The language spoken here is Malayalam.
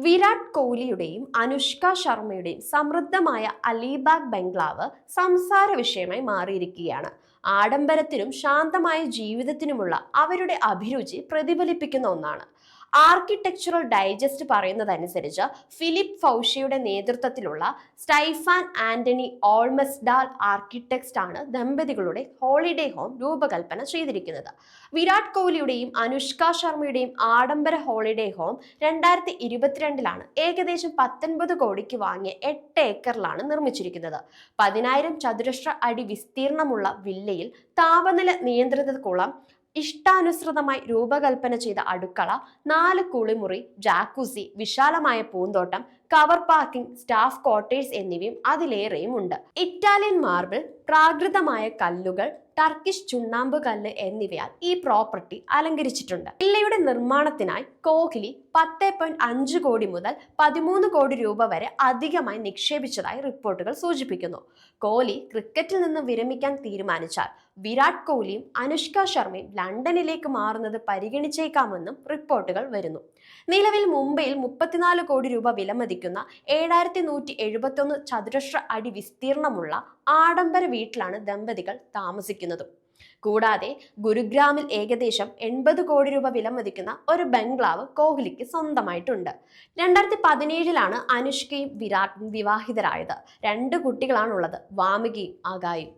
വിരാട് കോഹ്ലിയുടെയും അനുഷ്ക ശർമ്മയുടെയും സമൃദ്ധമായ അലിബാഗ് ബംഗ്ലാവ് സംസാര വിഷയമായി മാറിയിരിക്കുകയാണ്. ആഡംബരത്തിനും ശാന്തമായ ജീവിതത്തിനുമുള്ള അവരുടെ അഭിരുചി പ്രതിഫലിപ്പിക്കുന്ന ഒന്നാണ്. ആർക്കിടെക്ചറൽ ഡൈജസ്റ്റ് പറയുന്നതനുസരിച്ച് ഫിലിപ്പ് ഫൗഷിയുടെ നേതൃത്വത്തിലുള്ള സ്റ്റൈഫാൻ ആന്റണി ഓൾമസ്ഡാൽ ആർക്കിടെക്ട്സ് ആണ് ദമ്പതികളുടെ ഹോളിഡേ ഹോം രൂപകൽപ്പന ചെയ്തിരിക്കുന്നത്. വിരാട് കോഹ്ലിയുടെയും അനുഷ്ക ശർമ്മയുടെയും ആഡംബര ഹോളിഡേ ഹോം 2022 ഏകദേശം 19 കോടിക്ക് വാങ്ങിയ 8 ഏക്കറിലാണ് നിർമ്മിച്ചിരിക്കുന്നത്. 10,000 ചതുരശ്ര അടി വിസ്തീർണമുള്ള വില്ലയിൽ താപനില നിയന്ത്രിത കുളം, ഇഷ്ടാനുസൃതമായി രൂപകൽപ്പന ചെയ്ത അടുക്കള, 4 കുളിമുറി, ജാക്കുസി, വിശാലമായ പൂന്തോട്ടം, കവർ പാർക്കിംഗ്, സ്റ്റാഫ് ക്വാർട്ടേഴ്സ് എന്നിവയും അതിലേറെയും ഉണ്ട്. ഇറ്റാലിയൻ മാർബിൾ, പ്രാകൃതമായ കല്ലുകൾ, ടർക്കിഷ് ചുണ്ണാമ്പ് കല്ല് എന്നിവയാൽ ഈ പ്രോപ്പർട്ടി അലങ്കരിച്ചിട്ടുണ്ട്. വില്ലയുടെ നിർമ്മാണത്തിനായി കോഹ്ലി 10.5 കോടി മുതൽ 13 കോടി രൂപ വരെ അധികമായി നിക്ഷേപിച്ചതായി റിപ്പോർട്ടുകൾ സൂചിപ്പിക്കുന്നു. കോഹ്ലി ക്രിക്കറ്റിൽ നിന്ന് വിരമിക്കാൻ തീരുമാനിച്ചാൽ വിരാട് കോഹ്ലിയും അനുഷ്ക ശർമ്മയും ലണ്ടനിലേക്ക് മാറുന്നത് പരിഗണിച്ചേക്കാമെന്നും റിപ്പോർട്ടുകൾ വരുന്നു. നിലവിൽ മുംബൈയിൽ 34 കോടി രൂപ വിലമതിക്കുന്ന 7,171 ചതുരശ്ര അടി വിസ്തീർണമുള്ള ആഡംബര വീട്ടിലാണ് ദമ്പതികൾ താമസിക്കുന്നത്. കൂടാതെ ഗുരുഗ്രാമിൽ ഏകദേശം 80 കോടി രൂപ വിലമതിക്കുന്ന ഒരു ബംഗ്ലാവ് കോഹ്ലിക്ക് സ്വന്തമായിട്ടുണ്ട്. 2017 അനുഷ്കയും വിരാട്ടും വിവാഹിതരായത്. 2 കുട്ടികളാണുള്ളത്, വാമികയും ആകായും.